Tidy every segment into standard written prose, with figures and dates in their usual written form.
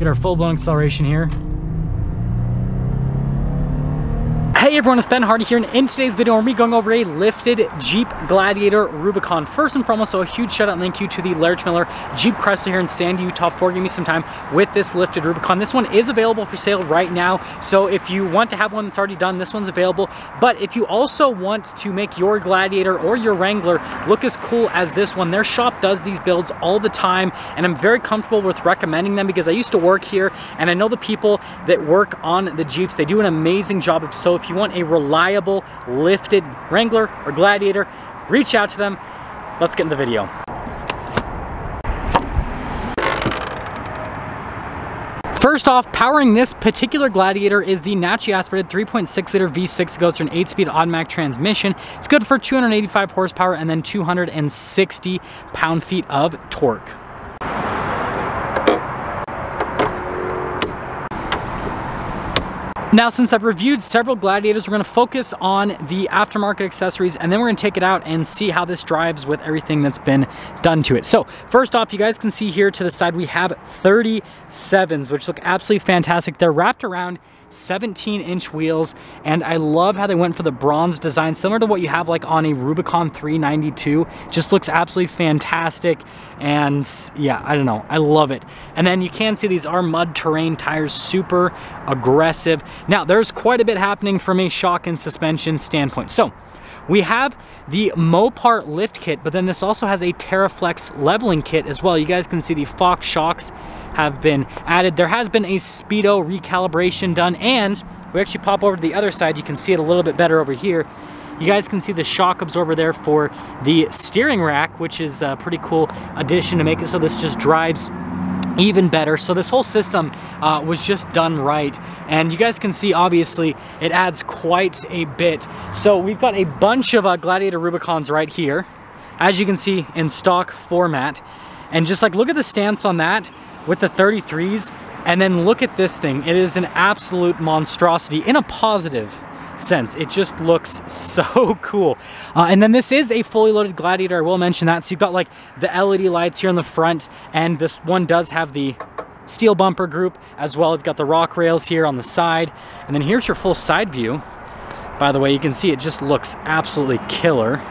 Get our full-blown acceleration here. Hey everyone, it's Ben Hardy here, and in today's video, we're going to be going over a lifted Jeep Gladiator Rubicon. First and foremost, so a huge shout out and thank you to the Larich Miller Jeep Chrysler here in Sandy, Utah for giving me some time with this lifted Rubicon. This one is available for sale right now, so if you want to have one that's already done, this one's available. But if you also want to make your Gladiator or your Wrangler look as cool as this one, their shop does these builds all the time, and I'm very comfortable with recommending them because I used to work here, and I know the people that work on the Jeeps. They do an amazing job. So if you want a reliable lifted Wrangler or Gladiator, reach out to them. Let's get into the video. First off, powering this particular Gladiator is the naturally aspirated 3.6 liter V6. It goes through an 8-speed automatic transmission. It's good for 285 horsepower and then 260 pound-feet of torque. Now, since I've reviewed several Gladiators, we're going to focus on the aftermarket accessories, and then we're going to take it out and see how this drives with everything that's been done to it. So first off, you guys can see here to the side we have 37s, which look absolutely fantastic. They're wrapped around 17-inch wheels, and I love how they went for the bronze design, similar to what you have like on a Rubicon 392. Just looks absolutely fantastic, and yeah, I don't know, I love it. And then you can see these are mud terrain tires, super aggressive. Now, there's quite a bit happening from a shock and suspension standpoint. So we have the Mopar lift kit, but then this also has a TerraFlex leveling kit as well. You guys can see the Fox shocks have been added. There has been a Speedo recalibration done, and we actually pop over to the other side. You can see it a little bit better over here. You guys can see the shock absorber there for the steering rack, which is a pretty cool addition to make it so this just drives even better. So this whole system was just done right, and you guys can see obviously it adds quite a bit. So we've got a bunch of Gladiator Rubicons right here, as you can see, in stock format. And just like, look at the stance on that with the 33s, and then look at this thing. It is an absolute monstrosity in a positive sense. It just looks so cool. And then this is a fully loaded Gladiator, I will mention that. So you've got like the LED lights here in the front, and this one does have the steel bumper group as well. You've got the rock rails here on the side, and then here's your full side view. By the way, you can see it just looks absolutely killer.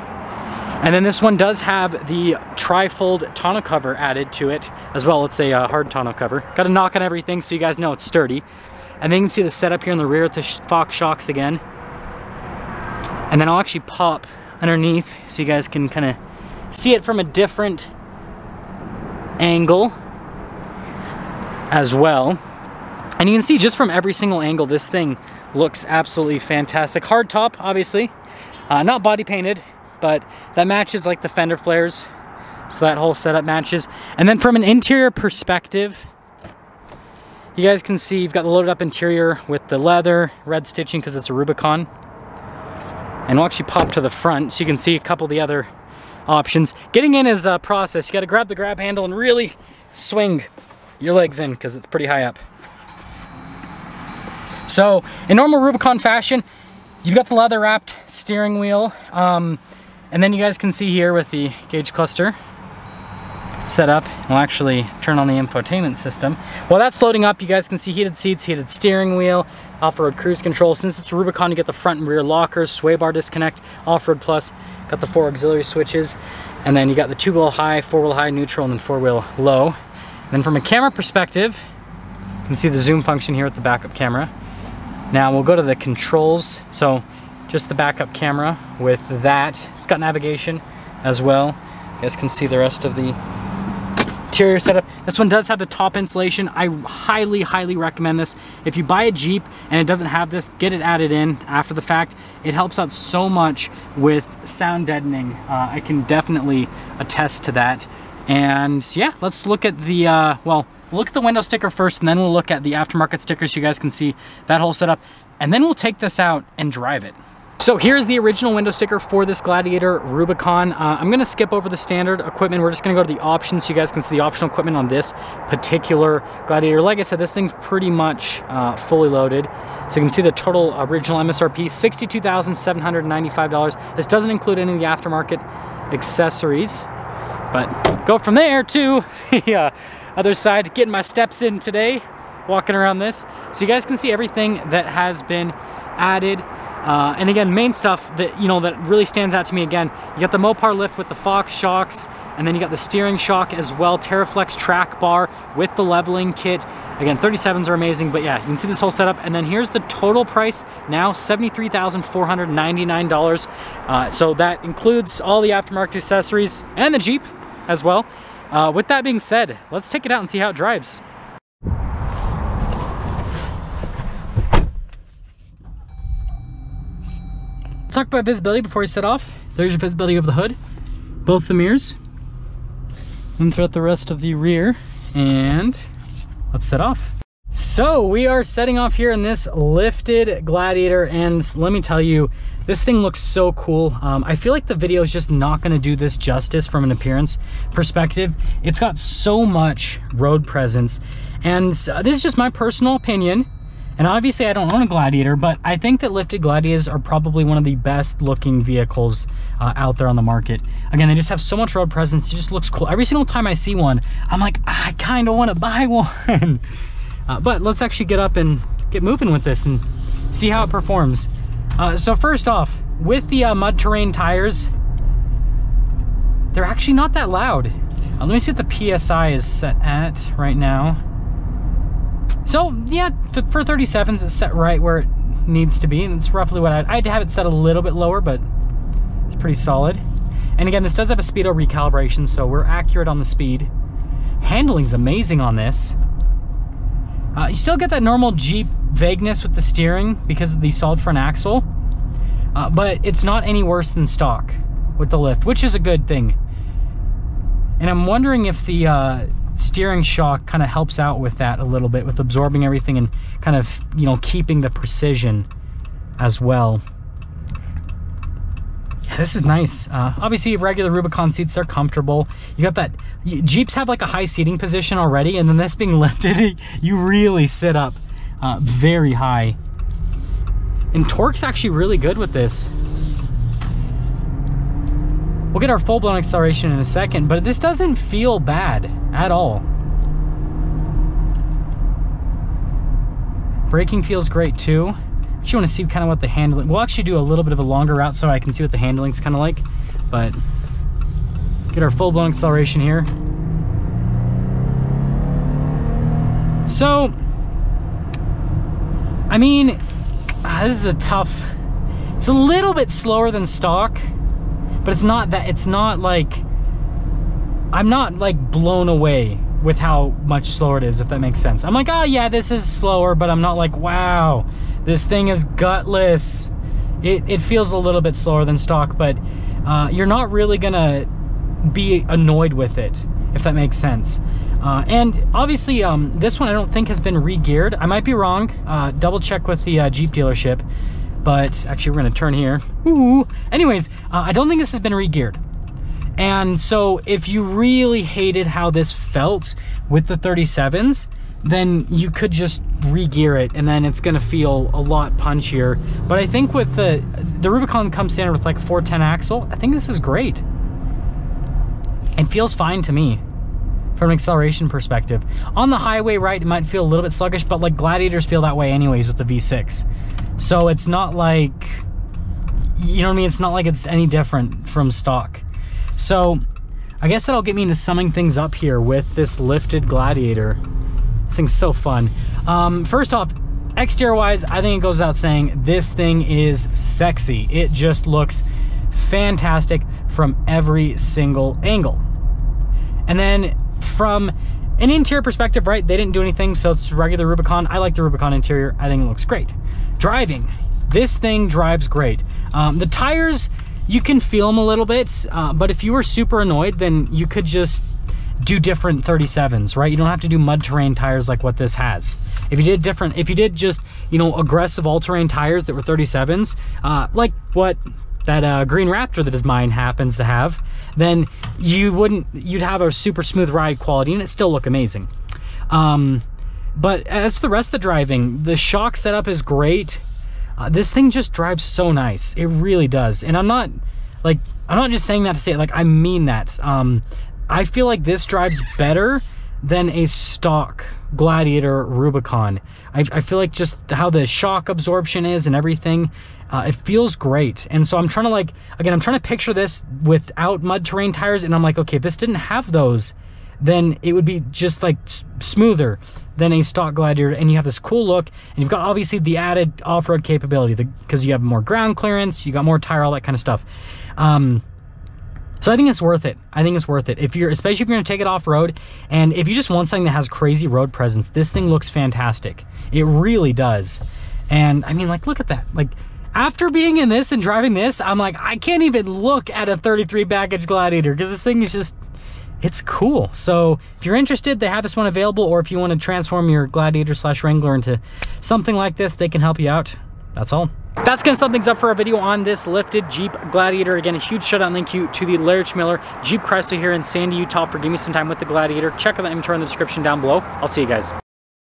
And then this one does have the trifold tonneau cover added to it as well. It's a hard tonneau cover. Got a knock on everything so you guys know it's sturdy. And then you can see the setup here in the rear with the Fox shocks again. And then I'll actually pop underneath so you guys can kind of see it from a different angle as well. And you can see just from every single angle, this thing looks absolutely fantastic. Hard top, obviously, not body painted, but that matches like the fender flares. So that whole setup matches. And then from an interior perspective, you guys can see you've got the loaded up interior with the leather, red stitching because it's a Rubicon. And we'll actually pop to the front so you can see a couple of the other options. Getting in is a process. You got to grab the grab handle and really swing your legs in because it's pretty high up. So in normal Rubicon fashion, you've got the leather wrapped steering wheel. And then you guys can see here with the gauge cluster set up. We'll actually turn on the infotainment system. While that's loading up, you guys can see heated seats, heated steering wheel, off-road cruise control. Since it's a Rubicon, you get the front and rear lockers, sway bar disconnect, off-road plus, got the 4 auxiliary switches, and then you got the 2-wheel high, 4-wheel high, neutral, and then 4-wheel low. And then from a camera perspective, you can see the zoom function here with the backup camera. Now we'll go to the controls. So just the backup camera with that. It's got navigation as well. You guys can see the rest of the interior setup. This one does have the top insulation. I highly, highly recommend this. If you buy a Jeep and it doesn't have this, get it added in after the fact. It helps out so much with sound deadening. I can definitely attest to that. And yeah, let's look at the, well, look at the window sticker first, and then we'll look at the aftermarket stickers so you guys can see that whole setup. And then we'll take this out and drive it. So here's the original window sticker for this Gladiator Rubicon. I'm gonna skip over the standard equipment. We're just gonna go to the options so you guys can see the optional equipment on this particular Gladiator. Like I said, this thing's pretty much fully loaded. So you can see the total original MSRP, $62,795. This doesn't include any of the aftermarket accessories, but go from there to the other side, getting my steps in today. walking around this. So you guys can see everything that has been added. And again, main stuff that, you know, that really stands out to me again, you got the Mopar lift with the Fox shocks, and then you got the steering shock as well, TerraFlex track bar with the leveling kit. Again, 37s are amazing, but yeah, you can see this whole setup. And then here's the total price now, $73,499. So that includes all the aftermarket accessories and the Jeep as well. With that being said, let's take it out and see how it drives. Let's talk about visibility before we set off. There's your visibility of the hood, both the mirrors, and throughout the rest of the rear, and let's set off. So we are setting off here in this lifted Gladiator, and let me tell you, this thing looks so cool. I feel like the video is just not going to do this justice from an appearance perspective. It's got so much road presence, and this is just my personal opinion. And obviously I don't own a Gladiator, but I think that lifted Gladiators are probably one of the best looking vehicles out there on the market. Again, they just have so much road presence. It just looks cool. Every single time I see one, I'm like, I kind of want to buy one. But let's actually get up and get moving with this and see how it performs. So first off, with the mud terrain tires, they're actually not that loud. Let me see what the PSI is set at right now. So yeah, for 37s, it's set right where it needs to be, and it's roughly what I'd have it set a little bit lower, but it's pretty solid. And again, this does have a speedo recalibration, so we're accurate on the speed. Handling's amazing on this. You still get that normal Jeep vagueness with the steering because of the solid front axle, but it's not any worse than stock with the lift, which is a good thing. And I'm wondering if the steering shock kind of helps out with that a little bit, with absorbing everything and kind of, you know, keeping the precision as well. Yeah, this is nice. Obviously regular Rubicon seats, they're comfortable. You got that, Jeeps have like a high seating position already, and then this being lifted, you really sit up very high. And torque's actually really good with this. We'll get our full-blown acceleration in a second, but this doesn't feel bad at all. Braking feels great too. Actually want to see kind of what the handling, we'll actually do a little bit of a longer route so I can see what the handling's kind of like, but get our full-blown acceleration here. So, I mean, this is a tough, it's a little bit slower than stock, but it's not that, it's not like, I'm not like blown away with how much slower it is, if that makes sense. I'm like, oh yeah, this is slower, but I'm not like, wow, this thing is gutless. It feels a little bit slower than stock, but you're not really gonna be annoyed with it, if that makes sense. And obviously, this one I don't think has been re-geared. I might be wrong. Double check with the Jeep dealership. But actually, we're gonna turn here. Ooh. Anyways, I don't think this has been re-geared. And so if you really hated how this felt with the 37s, then you could just re-gear it, and then it's gonna feel a lot punchier. But I think with the Rubicon comes standard with like a 410 axle, I think this is great. It feels fine to me from an acceleration perspective. On the highway, right, it might feel a little bit sluggish, but like Gladiators feel that way anyways with the V6. So it's not like, you know what I mean? It's not like it's any different from stock. So I guess that'll get me into summing things up here with this lifted Gladiator. This thing's so fun. First off, exterior wise, I think it goes without saying, this thing is sexy. It just looks fantastic from every single angle. And then from an interior perspective, right, they didn't do anything, so it's regular Rubicon. I like the Rubicon interior. I think it looks great. Driving, this thing drives great. The tires, you can feel them a little bit, but if you were super annoyed, then you could just do different 37s, right? You don't have to do mud terrain tires like what this has. If you did just, you know, aggressive all-terrain tires that were 37s, like what that green Raptor that is mine happens to have, then you'd have a super smooth ride quality and it still look amazing. But as for the rest of the driving, the shock setup is great. This thing just drives so nice. It really does. And I'm not just saying that to say it, like, I mean that. I feel like this drives better than a stock Gladiator Rubicon. I feel like just how the shock absorption is and everything, it feels great. And so I'm trying to like, again, I'm trying to picture this without mud terrain tires, and I'm like, okay, if this didn't have those, then it would be just like smoother than a stock Gladiator, and you have this cool look, and you've got obviously the added off-road capability because you have more ground clearance, you got more tire, all that kind of stuff. So I think it's worth it. I think it's worth it. If you're, especially if you're gonna take it off-road, and if you just want something that has crazy road presence, this thing looks fantastic. It really does. And I mean, like, look at that. Like, after being in this and driving this, I'm like, I can't even look at a 33 package Gladiator because this thing is just, it's cool. So if you're interested, they have this one available, or if you want to transform your Gladiator / Wrangler into something like this, they can help you out. That's all. That's gonna sum things up for our video on this lifted Jeep Gladiator. Again, a huge shout out and thank you to the Larry Schmiller Jeep Chrysler here in Sandy, Utah for giving me some time with the Gladiator. Check out the inventory in the description down below. I'll see you guys.